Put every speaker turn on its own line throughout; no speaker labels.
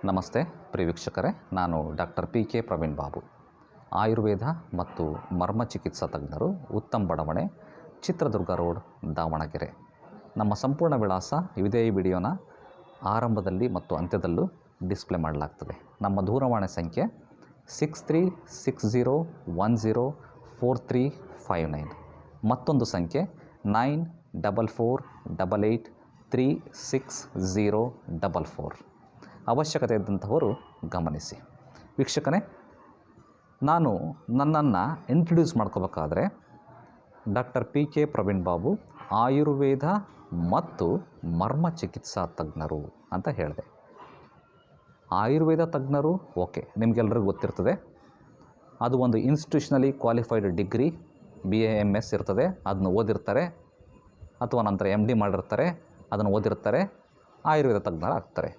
ನಮಸ್ತೆ ಪ್ರಿಯ ವೀಕ್ಷಕರೇ, ನಾನು ಡಾಕ್ಟರ್ PK ಪ್ರವೀಣ್ ಬಾಬು, ಆಯುರ್ವೇದ ಮತ್ತು ಮರ್ಮ ಚಿಕಿತ್ಸಾ ತಜ್ಞರು, ಉತ್ತಮ್ ಬಡಾವಣೆ, ಚಿತ್ರದುರ್ಗ ರೋಡ್, ದಾವಣಗೆರೆ. ನಮ್ಮ ಸಂಪೂರ್ಣ ವಿಳಾಸ ಇದೇ ವಿಡಿಯೋನ ಆರಂಭದಲ್ಲಿ ಮತ್ತು ಅಂತ್ಯದಲ್ಲೂ ಡಿಸ್ಪ್ಲೇ ಮಾಡಲಾಗ್ತದೆ. ನಮ್ಮ ದೂರವಾಣಿ ಸಂಖ್ಯೆ 6360104359. ಮತ್ತೊಂದು ಸಂಖ್ಯೆ 9448836044. ಅವಶ್ಯಕತೆ ಇದ್ದಂಥವರು ಗಮನಿಸಿ. ವೀಕ್ಷಕರೇ, ನಾನು ನನ್ನನ್ನು ಇಂಟ್ರೊಡ್ಯೂಸ್ ಮಾಡ್ಕೋಬೇಕಾದ್ರೆ ಡಾಕ್ಟರ್ PK ಪ್ರವೀಣ್ ಬಾಬು, ಆಯುರ್ವೇದ ಮತ್ತು ಮರ್ಮ ಚಿಕಿತ್ಸಾ ತಜ್ಞರು ಅಂತ ಹೇಳಿದೆ. ಆಯುರ್ವೇದ ತಜ್ಞರು ಓಕೆ, ನಿಮಗೆಲ್ಲರಿಗೂ ಗೊತ್ತಿರ್ತದೆ. ಅದು ಒಂದು ಇನ್ಸ್ಟಿಟ್ಯೂಷನಲಿ ಕ್ವಾಲಿಫೈಡ್ ಡಿಗ್ರಿ BAMS ಇರ್ತದೆ, ಅದನ್ನು ಓದಿರ್ತಾರೆ, ಅಥವಾ ನಂತರ MD ಮಾಡಿರ್ತಾರೆ, ಅದನ್ನು ಓದಿರ್ತಾರೆ, ಆಯುರ್ವೇದ ತಜ್ಞರಾಗ್ತಾರೆ.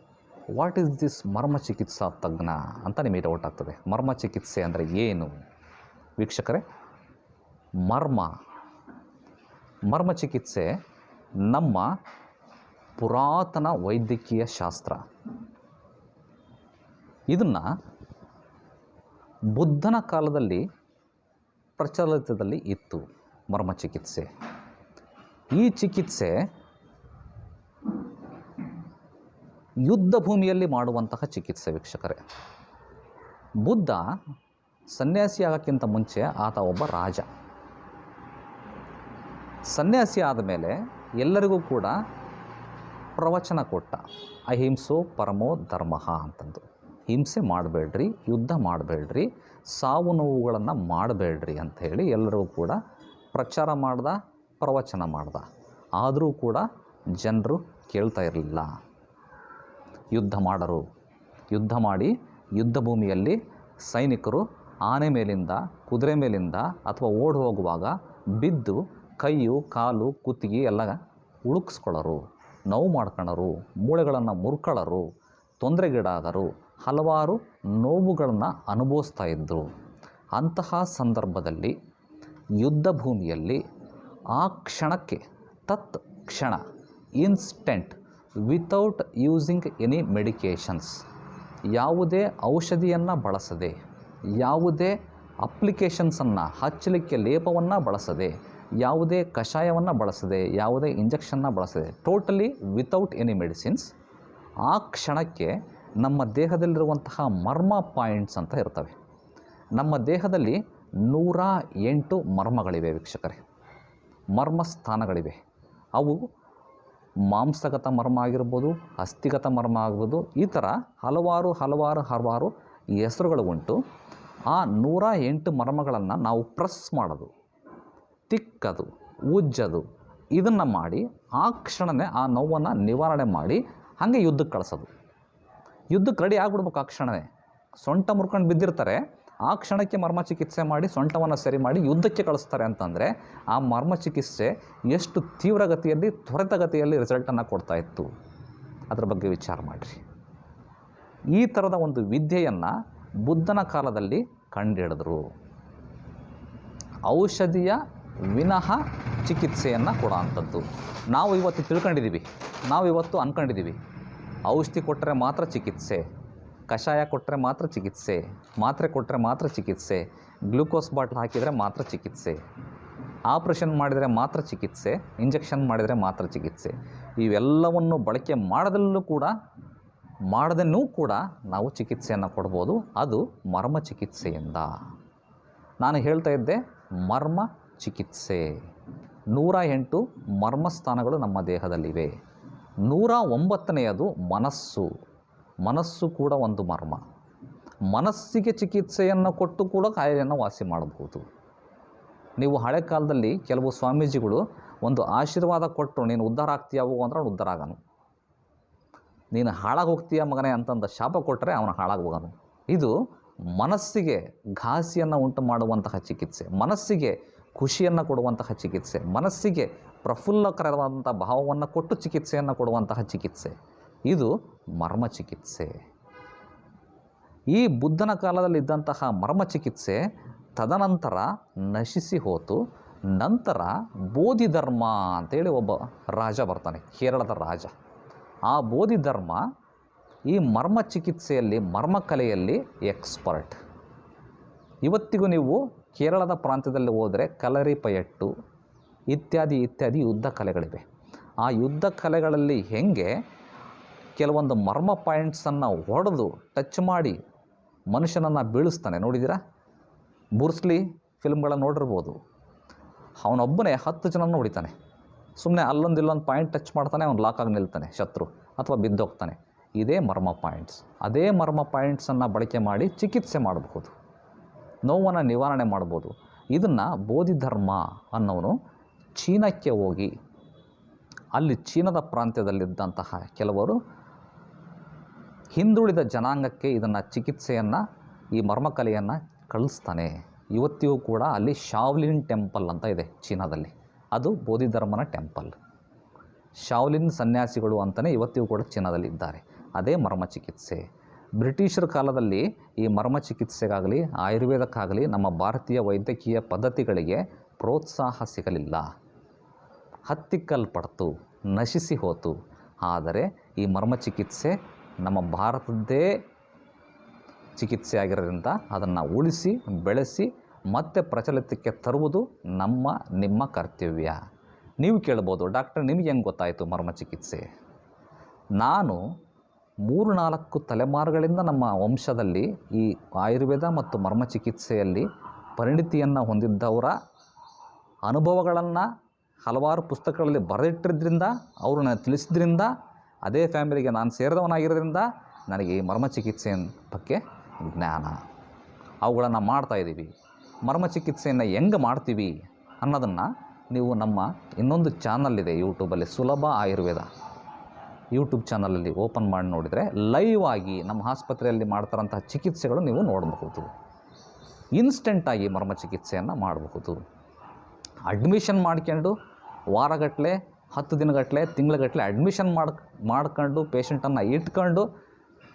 ವಾಟ್ ಈಸ್ ದಿಸ್ ಮರ್ಮ ಚಿಕಿತ್ಸಾ ತಜ್ಞ ಅಂತ ನಿಮಗೆ ಡೌಟ್ ಆಗ್ತದೆ. ಮರ್ಮ ಚಿಕಿತ್ಸೆ ಅಂದರೆ ಏನು? ವೀಕ್ಷಕರೇ, ಮರ್ಮ ಚಿಕಿತ್ಸೆ ನಮ್ಮ ಪುರಾತನ ವೈದ್ಯಕೀಯ ಶಾಸ್ತ್ರ. ಇದನ್ನು ಬುದ್ಧನ ಕಾಲದಲ್ಲಿ ಪ್ರಚಲಿತದಲ್ಲಿ ಇತ್ತು. ಮರ್ಮ ಚಿಕಿತ್ಸೆ, ಈ ಚಿಕಿತ್ಸೆ ಯುದ್ಧ ಭೂಮಿಯಲ್ಲಿ ಮಾಡುವಂತಹ ಚಿಕಿತ್ಸೆ. ವೀಕ್ಷಕರೇ, ಬುದ್ಧ ಸನ್ಯಾಸಿ ಆಗೋಕ್ಕಿಂತ ಮುಂಚೆ ಆತ ಒಬ್ಬ ರಾಜ. ಸನ್ಯಾಸಿ ಆದಮೇಲೆ ಎಲ್ಲರಿಗೂ ಕೂಡ ಪ್ರವಚನ ಕೊಟ್ಟ, ಅಹಿಂಸೋ ಪರಮೋ ಧರ್ಮ ಅಂತಂದು. ಹಿಂಸೆ ಮಾಡಬೇಡ್ರಿ, ಯುದ್ಧ ಮಾಡಬೇಡ್ರಿ, ಸಾವು ನೋವುಗಳನ್ನು ಮಾಡಬೇಡ್ರಿ ಅಂಥೇಳಿ ಎಲ್ಲರಿಗೂ ಕೂಡ ಪ್ರಚಾರ ಮಾಡ್ದ, ಪ್ರವಚನ ಮಾಡ್ದ. ಆದರೂ ಕೂಡ ಜನರು ಕೇಳ್ತಾ ಇರಲಿಲ್ಲ. ಯುದ್ಧ ಮಾಡರು. ಯುದ್ಧ ಮಾಡಿ ಯುದ್ಧ ಭೂಮಿಯಲ್ಲಿ ಸೈನಿಕರು ಆನೆ ಮೇಲಿಂದ, ಕುದುರೆ ಮೇಲಿಂದ ಅಥವಾ ಓಡಿ ಹೋಗುವಾಗ ಬಿದ್ದು ಕೈಯು, ಕಾಲು, ಕುತ್ತಿಗೆ ಎಲ್ಲ ಉಳುಕಿಸ್ಕೊಳ್ಳೋರು, ನೋವು ಮಾಡ್ಕೊಳ್ಳೋರು, ಮೂಳೆಗಳನ್ನು ಮುರ್ಕೊಳ್ಳೋರು, ತೊಂದರೆಗೀಡಾದರು, ಹಲವಾರು ನೋವುಗಳನ್ನು ಅನುಭವಿಸ್ತಾ ಇದ್ದರು. ಅಂತಹ ಸಂದರ್ಭದಲ್ಲಿ ಯುದ್ಧ ಭೂಮಿಯಲ್ಲಿ ಆ ಕ್ಷಣಕ್ಕೆ ತತ್ ಕ್ಷಣ, instant, without using any medications, ಯಾವುದೇ ಔಷಧಿಯನ್ನು ಬಳಸದೆ, ಯಾವುದೇ ಅಪ್ಲಿಕೇಶನ್ಸನ್ನು ಹಚ್ಚಲಿಕ್ಕೆ ಲೇಪವನ್ನು ಬಳಸದೆ, ಯಾವುದೇ ಕಷಾಯವನ್ನು ಬಳಸದೆ, ಯಾವುದೇ ಇಂಜೆಕ್ಷನ್ನ ಬಳಸದೆ, ಟೋಟಲಿ ವಿತೌಟ್ ಎನಿ ಮೆಡಿಸಿನ್ಸ್, ಆ ಕ್ಷಣಕ್ಕೆ ನಮ್ಮ ದೇಹದಲ್ಲಿರುವಂತಹ ಮರ್ಮ ಪಾಯಿಂಟ್ಸ್ ಅಂತ ಇರ್ತವೆ. ನಮ್ಮ ದೇಹದಲ್ಲಿ 108 ಮರ್ಮಗಳಿವೆ ವೀಕ್ಷಕರೇ, ಮರ್ಮ ಸ್ಥಾನಗಳಿವೆ. ಅವು ಮಾಂಸಗತ ಮರ್ಮ ಆಗಿರ್ಬೋದು, ಅಸ್ಥಿಗತ ಮರ್ಮ ಆಗ್ಬೋದು, ಈ ಥರ ಹಲವಾರು ಹೆಸರುಗಳು ಉಂಟು. ಆ 108 ಮರ್ಮಗಳನ್ನು ನಾವು ಪ್ರೆಸ್ ಮಾಡೋದು, ತಿಕ್ಕದು, ಉಜ್ಜೋದು, ಇದನ್ನು ಮಾಡಿ ಆ ಕ್ಷಣವೇ ಆ ನೋವನ್ನು ನಿವಾರಣೆ ಮಾಡಿ ಹಾಗೆ ಯುದ್ಧಕ್ಕೆ ಕಳಿಸೋದು. ಯುದ್ಧಕ್ಕೆ ರೆಡಿ ಆಗಿಬಿಡ್ಬೇಕು ಆ ಕ್ಷಣವೇ. ಸೊಂಟ ಮುರ್ಕೊಂಡು ಬಿದ್ದಿರ್ತಾರೆ, ಆ ಕ್ಷಣಕ್ಕೆ ಮರ್ಮ ಚಿಕಿತ್ಸೆ ಮಾಡಿ ಸೊಂಟವನ್ನು ಸರಿ ಮಾಡಿ ಯುದ್ಧಕ್ಕೆ ಕಳಿಸ್ತಾರೆ ಅಂತಂದರೆ ಆ ಮರ್ಮ ಚಿಕಿತ್ಸೆ ಎಷ್ಟು ತೀವ್ರಗತಿಯಲ್ಲಿ, ತ್ವರಿತಗತಿಯಲ್ಲಿ ರಿಸಲ್ಟನ್ನು ಕೊಡ್ತಾ ಇತ್ತು. ಅದರ ಬಗ್ಗೆ ವಿಚಾರ ಮಾಡಿರಿ. ಈ ಥರದ ಒಂದು ವಿದ್ಯೆಯನ್ನು ಬುದ್ಧನ ಕಾಲದಲ್ಲಿ ಕಂಡುಹಿಡಿದ್ರು. ಔಷಧಿಯ ವಿನಃ ಚಿಕಿತ್ಸೆಯನ್ನು ಕೊಡೋ ಅಂಥದ್ದು ನಾವು ಇವತ್ತು ತಿಳ್ಕೊಂಡಿದ್ದೀವಿ, ನಾವು ಇವತ್ತು ಅಂದ್ಕೊಂಡಿದ್ದೀವಿ. ಔಷಧಿ ಕೊಟ್ಟರೆ ಮಾತ್ರ ಚಿಕಿತ್ಸೆ, ಕಷಾಯ ಕೊಟ್ಟರೆ ಮಾತ್ರ ಚಿಕಿತ್ಸೆ, ಮಾತ್ರೆ ಕೊಟ್ಟರೆ ಮಾತ್ರ ಚಿಕಿತ್ಸೆ, ಗ್ಲೂಕೋಸ್ ಬಾಟ್ಲ್ ಹಾಕಿದರೆ ಮಾತ್ರ ಚಿಕಿತ್ಸೆ, ಆಪ್ರೇಷನ್ ಮಾಡಿದರೆ ಮಾತ್ರ ಚಿಕಿತ್ಸೆ, ಇಂಜೆಕ್ಷನ್ ಮಾಡಿದರೆ ಮಾತ್ರ ಚಿಕಿತ್ಸೆ. ಇವೆಲ್ಲವನ್ನು ಬಳಕೆ ಮಾಡದನ್ನೂ ಕೂಡ ನಾವು ಚಿಕಿತ್ಸೆಯನ್ನು ಕೊಡ್ಬೋದು. ಅದು ಮರ್ಮ ಚಿಕಿತ್ಸೆಯಿಂದ. ನಾನು ಹೇಳ್ತಾ ಇದ್ದೆ ಮರ್ಮ ಚಿಕಿತ್ಸೆ. 108 ಮರ್ಮಸ್ಥಾನಗಳು ನಮ್ಮ ದೇಹದಲ್ಲಿವೆ. 109ನೇದು ಮನಸ್ಸು. ಮನಸ್ಸು ಕೂಡ ಒಂದು ಮರ್ಮ. ಮನಸ್ಸಿಗೆ ಚಿಕಿತ್ಸೆಯನ್ನು ಕೊಟ್ಟು ಕೂಡ ಕಾಯಿಲೆಯನ್ನು ವಾಸಿ ಮಾಡಬಹುದು. ನೀವು ಹಳೆ ಕಾಲದಲ್ಲಿ ಕೆಲವು ಸ್ವಾಮೀಜಿಗಳು ಒಂದು ಆಶೀರ್ವಾದ ಕೊಟ್ಟರು, ನೀನು ಉದ್ಧಾರ ಆಗ್ತೀಯ ಹೋಗು ಅಂದ್ರೆ ಉದ್ಧಾರ ಆಗನು. ನೀನು ಹಾಳಾಗಿ ಹೋಗ್ತೀಯ ಮಗನೇ ಅಂತಂದ ಶಾಪ ಕೊಟ್ಟರೆ ಅವನು ಹಾಳಾಗಿ ಹೋಗನು. ಇದು ಮನಸ್ಸಿಗೆ ಘಾಸಿಯನ್ನು ಉಂಟು ಮಾಡುವಂತಹ ಚಿಕಿತ್ಸೆ, ಮನಸ್ಸಿಗೆ ಖುಷಿಯನ್ನು ಕೊಡುವಂತಹ ಚಿಕಿತ್ಸೆ, ಮನಸ್ಸಿಗೆ ಪ್ರಫುಲ್ಲಕರವಾದಂಥ ಭಾವವನ್ನು ಕೊಟ್ಟು ಚಿಕಿತ್ಸೆಯನ್ನು ಕೊಡುವಂತಹ ಚಿಕಿತ್ಸೆ. ಇದು ಮರ್ಮ ಚಿಕಿತ್ಸೆ. ಈ ಬುದ್ಧನ ಕಾಲದಲ್ಲಿದ್ದಂತಹ ಮರ್ಮ ಚಿಕಿತ್ಸೆ ತದನಂತರ ನಶಿಸಿ ಹೋತು. ನಂತರ ಬೋಧಿಧರ್ಮ ಅಂತೇಳಿ ಒಬ್ಬ ರಾಜ ಬರ್ತಾನೆ, ಕೇರಳದ ರಾಜ. ಆ ಬೋಧಿಧರ್ಮ ಈ ಮರ್ಮ ಚಿಕಿತ್ಸೆಯಲ್ಲಿ, ಮರ್ಮಕಲೆಯಲ್ಲಿ ಎಕ್ಸ್ಪರ್ಟ್. ಇವತ್ತಿಗೂ ನೀವು ಕೇರಳದ ಪ್ರಾಂತ್ಯದಲ್ಲಿ ಹೋದರೆ ಕಲರಿಪಯಟ್ಟು ಇತ್ಯಾದಿ ಯುದ್ಧ ಕಲೆಗಳಿವೆ. ಆ ಯುದ್ಧ ಕಲೆಗಳಲ್ಲಿ ಹೇಗೆ ಕೆಲವೊಂದು ಮರ್ಮ ಪಾಯಿಂಟ್ಸನ್ನು ಹೊಡೆದು ಟಚ್ ಮಾಡಿ ಮನುಷ್ಯನನ್ನು ಬೀಳಿಸ್ತಾನೆ, ನೋಡಿದ್ದೀರಾ? ಬೂರ್ಸ್ಲಿ ಫಿಲ್ಮ್ಗಳನ್ನು ನೋಡಿರ್ಬೋದು. ಅವನೊಬ್ಬನೇ 10 ಜನನ ಹೊಡಿತಾನೆ. ಸುಮ್ಮನೆ ಇಲ್ಲೊಂದು ಪಾಯಿಂಟ್ ಟಚ್ ಮಾಡ್ತಾನೆ, ಅವ್ನು ಲಾಕಾಗಿ ನಿಲ್ತಾನೆ ಶತ್ರು, ಅಥವಾ ಬಿದ್ದೋಗ್ತಾನೆ. ಇದೇ ಮರ್ಮ ಪಾಯಿಂಟ್ಸ್. ಅದೇ ಮರ್ಮ ಪಾಯಿಂಟ್ಸನ್ನು ಬಳಕೆ ಮಾಡಿ ಚಿಕಿತ್ಸೆ ಮಾಡಬಹುದು, ನೋವನ್ನು ನಿವಾರಣೆ ಮಾಡ್ಬೋದು. ಇದನ್ನು ಬೋಧಿಧರ್ಮ ಅನ್ನೋನು ಚೀನಕ್ಕೆ ಹೋಗಿ ಅಲ್ಲಿ ಚೀನದ ಪ್ರಾಂತ್ಯದಲ್ಲಿದ್ದಂತಹ ಕೆಲವರು ಹಿಂದುಳಿದ ಜನಾಂಗಕ್ಕೆ ಇದನ್ನು ಚಿಕಿತ್ಸೆಯನ್ನು, ಈ ಮರ್ಮಕಲೆಯನ್ನು ಕಳಿಸ್ತಾನೆ. ಇವತ್ತಿಗೂ ಕೂಡ ಅಲ್ಲಿ ಶಾವ್ಲಿನ್ ಟೆಂಪಲ್ ಅಂತ ಇದೆ ಚೀನಾದಲ್ಲಿ, ಅದು ಬೋಧಿಧರ್ಮನ ಟೆಂಪಲ್. ಶಾವ್ಲಿನ್ ಸನ್ಯಾಸಿಗಳು ಅಂತಲೇ ಇವತ್ತಿಗೂ ಕೂಡ ಚೀನಾದಲ್ಲಿ ಇದ್ದಾರೆ. ಅದೇ ಮರ್ಮ ಚಿಕಿತ್ಸೆ. ಬ್ರಿಟಿಷರ ಕಾಲದಲ್ಲಿ ಈ ಮರ್ಮ ಚಿಕಿತ್ಸೆಗಾಗಲಿ ಆಯುರ್ವೇದಕ್ಕಾಗಲಿ ನಮ್ಮ ಭಾರತೀಯ ವೈದ್ಯಕೀಯ ಪದ್ಧತಿಗಳಿಗೆ ಪ್ರೋತ್ಸಾಹ ಸಿಗಲಿಲ್ಲ, ಹತ್ತಿಕ್ಕಲ್ಪಡ್ತು, ನಶಿಸಿ ಹೋತು. ಆದರೆ ಈ ಮರ್ಮ ಚಿಕಿತ್ಸೆ ನಮ್ಮ ಭಾರತದ್ದೇ ಚಿಕಿತ್ಸೆ ಆಗಿರೋದ್ರಿಂದ ಅದನ್ನು ಉಳಿಸಿ ಬೆಳೆಸಿ ಮತ್ತೆ ಪ್ರಚಲಿತಕ್ಕೆ ತರುವುದು ನಿಮ್ಮ ಕರ್ತವ್ಯ. ನೀವು ಕೇಳ್ಬೋದು, ಡಾಕ್ಟರ್ ನಿಮಗೆ ಹೆಂಗೆ ಗೊತ್ತಾಯಿತು ಮರ್ಮ ಚಿಕಿತ್ಸೆ? ನಾನು 3-4 ತಲೆಮಾರುಗಳಿಂದ ನಮ್ಮ ವಂಶದಲ್ಲಿ ಈ ಆಯುರ್ವೇದ ಮತ್ತು ಮರ್ಮ ಚಿಕಿತ್ಸೆಯಲ್ಲಿ ಪರಿಣಿತಿಯನ್ನು ಹೊಂದಿದ್ದವರ ಅನುಭವಗಳನ್ನು ಹಲವಾರು ಪುಸ್ತಕಗಳಲ್ಲಿ ಬರೆದಿಟ್ಟಿದ್ದರಿಂದ, ಅವರು ನನಗೆ ತಿಳಿಸಿದ್ರಿಂದ, ಅದೇ ಫ್ಯಾಮಿಲಿಗೆ ನಾನು ಸೇರಿದವನಾಗಿರೋದ್ರಿಂದ ನನಗೆ ಈ ಮರ್ಮ ಚಿಕಿತ್ಸೆಯ ಬಗ್ಗೆ ಜ್ಞಾನ. ಅವುಗಳನ್ನು ಮಾಡ್ತಾಯಿದ್ದೀವಿ. ಮರ್ಮ ಚಿಕಿತ್ಸೆಯನ್ನು ಹೆಂಗೆ ಮಾಡ್ತೀವಿ ಅನ್ನೋದನ್ನು ನೀವು ನಮ್ಮ ಇನ್ನೊಂದು ಚಾನಲ್ ಇದೆ ಯೂಟ್ಯೂಬಲ್ಲಿ, ಸುಲಭ ಆಯುರ್ವೇದ ಯೂಟ್ಯೂಬ್ ಚಾನಲಲ್ಲಿ ಓಪನ್ ಮಾಡಿ ನೋಡಿದರೆ ಲೈವ್ ಆಗಿ ನಮ್ಮ ಆಸ್ಪತ್ರೆಯಲ್ಲಿ ಮಾಡ್ತಾರಂತಹ ಚಿಕಿತ್ಸೆಗಳು ನೀವು ನೋಡಬಹುದು. ಇನ್ಸ್ಟೆಂಟಾಗಿ ಮರ್ಮ ಚಿಕಿತ್ಸೆಯನ್ನು ಮಾಡಬಹುದು. ಅಡ್ಮಿಷನ್ ಮಾಡ್ಕೊಂಡು ವಾರಗಟ್ಟಲೆ, 10 ದಿನಗಟ್ಟಲೆ, ತಿಂಗಳಗಟ್ಟಲೆ ಅಡ್ಮಿಷನ್ ಮಾಡ್ಕೊಂಡು ಪೇಷಂಟನ್ನು ಇಟ್ಕೊಂಡು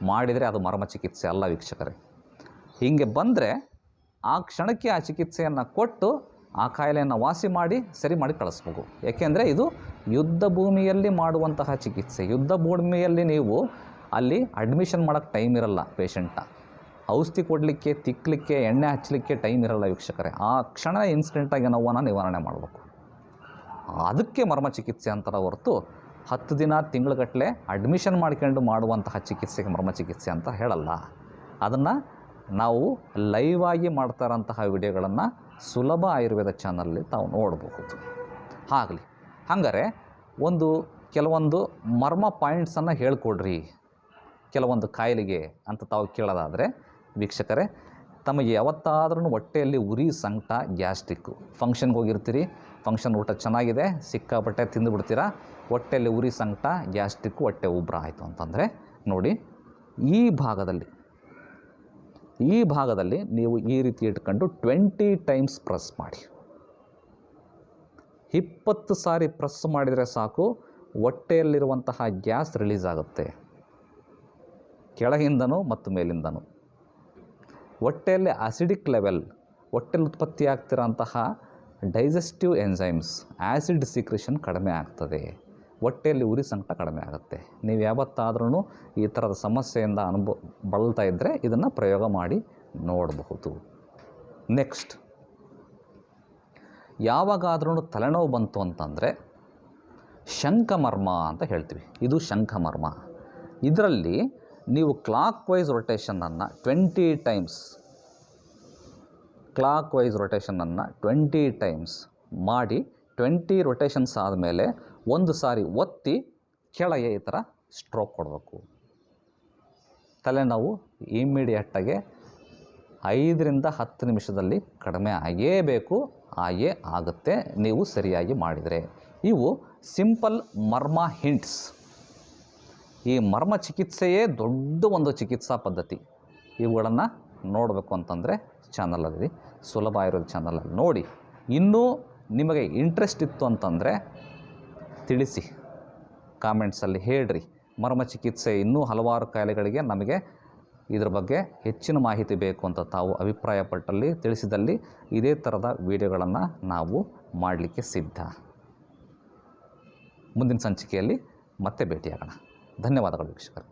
ಮಾಡಿದರೆ ಅದು ಮರ್ಮ ಚಿಕಿತ್ಸೆ ಅಲ್ಲ ವೀಕ್ಷಕರೇ. ಹೀಗೆ ಬಂದರೆ ಆ ಕ್ಷಣಕ್ಕೆ ಆ ಚಿಕಿತ್ಸೆಯನ್ನು ಕೊಟ್ಟು ಆ ಕಾಯಿಲೆಯನ್ನು ವಾಸಿ ಮಾಡಿ ಸರಿ ಮಾಡಿ ಕಳಿಸ್ಬೇಕು. ಏಕೆಂದರೆ ಇದು ಯುದ್ಧ ಭೂಮಿಯಲ್ಲಿ ಮಾಡುವಂತಹ ಚಿಕಿತ್ಸೆ. ಯುದ್ಧ ಭೂಮಿಯಲ್ಲಿ ನೀವು ಅಲ್ಲಿ ಅಡ್ಮಿಷನ್ ಮಾಡೋಕ್ಕೆ ಟೈಮ್ ಇರಲ್ಲ. ಪೇಷಂಟ ಔಷಧಿ ಕೊಡಲಿಕ್ಕೆ, ತಿಕ್ಕಲಿಕ್ಕೆ, ಎಣ್ಣೆ ಹಚ್ಚಲಿಕ್ಕೆ ಟೈಮ್ ಇರಲ್ಲ ವೀಕ್ಷಕರೇ. ಆ ಕ್ಷಣ ಇನ್ಸ್ಟೆಂಟಾಗಿ ನೋವನ್ನು ನಿವಾರಣೆ ಮಾಡಬೇಕು. ಅದಕ್ಕೆ ಮರ್ಮ ಚಿಕಿತ್ಸೆ ಅಂತಾರೆ ಹೊರತು 10 ದಿನ, ತಿಂಗಳುಗಟ್ಟಲೆ ಅಡ್ಮಿಷನ್ ಮಾಡ್ಕೊಂಡು ಮಾಡುವಂತಹ ಚಿಕಿತ್ಸೆಗೆ ಮರ್ಮ ಚಿಕಿತ್ಸೆ ಅಂತ ಹೇಳಲ್ಲ. ಅದನ್ನು ನಾವು ಲೈವ್ ಆಗಿ ಮಾಡ್ತಾರಂತಹ ವಿಡಿಯೋಗಳನ್ನು ಸುಲಭ ಆಯುರ್ವೇದ ಚಾನಲಲ್ಲಿ ತಾವು ನೋಡಬಹುದು. ಆಗಲಿ, ಹಾಗಾದರೆ ಕೆಲವೊಂದು ಮರ್ಮ ಪಾಯಿಂಟ್ಸನ್ನು ಹೇಳ್ಕೊಡ್ರಿ ಕೆಲವೊಂದು ಕಾಯಿಲೆಗೆ ಅಂತ ತಾವು ಕೇಳೋದಾದರೆ ವೀಕ್ಷಕರೇ, ತಮಗೆ ಯಾವತ್ತಾದ್ರೂ ಹೊಟ್ಟೆಯಲ್ಲಿ ಉರಿ, ಸಂಕಟ, ಗ್ಯಾಸ್ಟ್ರಿಕ್ಕು, ಫಂಕ್ಷನ್ಗೆ ಹೋಗಿರ್ತೀರಿ, ಫಂಕ್ಷನ್ ಊಟ ಚೆನ್ನಾಗಿದೆ, ಸಿಕ್ಕಾಪಟ್ಟೆ ತಿಂದುಬಿಡ್ತೀರಾ, ಹೊಟ್ಟೆಯಲ್ಲಿ ಉರಿ, ಸಂಕಟ, ಗ್ಯಾಸ್ಟ್ರಿಕ್ಕು, ಹೊಟ್ಟೆ ಉಬ್ರ ಆಯಿತು ಅಂತಂದರೆ ನೋಡಿ, ಈ ಭಾಗದಲ್ಲಿ ನೀವು ಈ ರೀತಿ ಇಟ್ಕೊಂಡು 20 ಟೈಮ್ಸ್ ಪ್ರೆಸ್ ಮಾಡಿ. 20 ಸಾರಿ ಪ್ರೆಸ್ ಮಾಡಿದರೆ ಸಾಕು, ಹೊಟ್ಟೆಯಲ್ಲಿರುವಂತಹ ಗ್ಯಾಸ್ ರಿಲೀಸ್ ಆಗುತ್ತೆ, ಕೆಳಗಿಂದನೂ ಮತ್ತು ಮೇಲಿಂದನೂ. ಹೊಟ್ಟೆಯಲ್ಲಿ ಅಸಿಡಿಕ್ ಲೆವೆಲ್, ಹೊಟ್ಟೆಯಲ್ಲಿ ಉತ್ಪತ್ತಿ ಆಗ್ತಿರೋಂತಹ ಡೈಜೆಸ್ಟಿವ್ ಎಂಜೈಮ್ಸ್, ಆ್ಯಸಿಡ್ ಸೀಕ್ರೆಷನ್ ಕಡಿಮೆ ಆಗ್ತದೆ, ಹೊಟ್ಟೆಯಲ್ಲಿ ಉರಿ, ಸಂಕಟ ಕಡಿಮೆ ಆಗುತ್ತೆ. ನೀವು ಯಾವತ್ತಾದ್ರೂ ಈ ಥರದ ಸಮಸ್ಯೆಯಿಂದ ಬಳಲ್ತಾ ಇದ್ದರೆ ಇದನ್ನು ಪ್ರಯೋಗ ಮಾಡಿ ನೋಡಬಹುದು. ನೆಕ್ಸ್ಟ್, ಯಾವಾಗಾದ್ರೂ ತಲೆನೋವು ಬಂತು ಅಂತಂದರೆ ಶಂಖಮರ್ಮ ಅಂತ ಹೇಳ್ತೀವಿ. ಇದು ಶಂಖಮರ್ಮ. ಇದರಲ್ಲಿ ನೀವು ಕ್ಲಾಕ್ ವೈಸ್ ರೊಟೇಷನನ್ನು 20 ಟೈಮ್ಸ್ ಮಾಡಿ 20 ರೊಟೇಷನ್ಸ್ ಆದಮೇಲೆ ಒಂದು ಸಾರಿ ಒತ್ತಿ ಕೆಳಗೆ ಈ ಥರ ಸ್ಟ್ರೋಕ್ ಕೊಡಬೇಕು. ತಲೆನೋವು ಇಮ್ಮಿಡಿಯೇಟಾಗಿ 5-10 ನಿಮಿಷದಲ್ಲಿ ಕಡಿಮೆ ಆಗೇ ಆಗುತ್ತೆ, ನೀವು ಸರಿಯಾಗಿ ಮಾಡಿದರೆ. ಇವು ಸಿಂಪಲ್ ಮರ್ಮ ಹಿಂಟ್ಸ್. ಈ ಮರ್ಮ ಚಿಕಿತ್ಸೆಯೇ ದೊಡ್ಡ ಒಂದು ಚಿಕಿತ್ಸಾ ಪದ್ಧತಿ. ಇವುಗಳನ್ನು ನೋಡಬೇಕು ಅಂತಂದರೆ ಚಾನಲಲ್ಲಿ, ಸುಲಭ ಆಯುರ್ವೇದ ಚಾನಲಲ್ಲಿ ನೋಡಿ. ಇನ್ನೂ ನಿಮಗೆ ಇಂಟ್ರೆಸ್ಟ್ ಇತ್ತು ಅಂತಂದರೆ ತಿಳಿಸಿ, ಕಾಮೆಂಟ್ಸಲ್ಲಿ ಹೇಳ್ರಿ. ಮರ್ಮ ಚಿಕಿತ್ಸೆ ಇನ್ನೂ ಹಲವಾರು ಕಾಯಿಲೆಗಳಿಗೆ ನಮಗೆ ಇದ್ರ ಬಗ್ಗೆ ಹೆಚ್ಚಿನ ಮಾಹಿತಿ ಬೇಕು ಅಂತ ತಾವು ಅಭಿಪ್ರಾಯಪಟ್ಟಲ್ಲಿ ತಿಳಿಸಿದಲ್ಲಿ ಇದೇ ಥರದ ವಿಡಿಯೋಗಳನ್ನು ನಾವು ಮಾಡಲಿಕ್ಕೆ ಸಿದ್ಧ. ಮುಂದಿನ ಸಂಚಿಕೆಯಲ್ಲಿ ಮತ್ತೆ ಭೇಟಿಯಾಗೋಣ. ಧನ್ಯವಾದಗಳು ವೀಕ್ಷಕರು.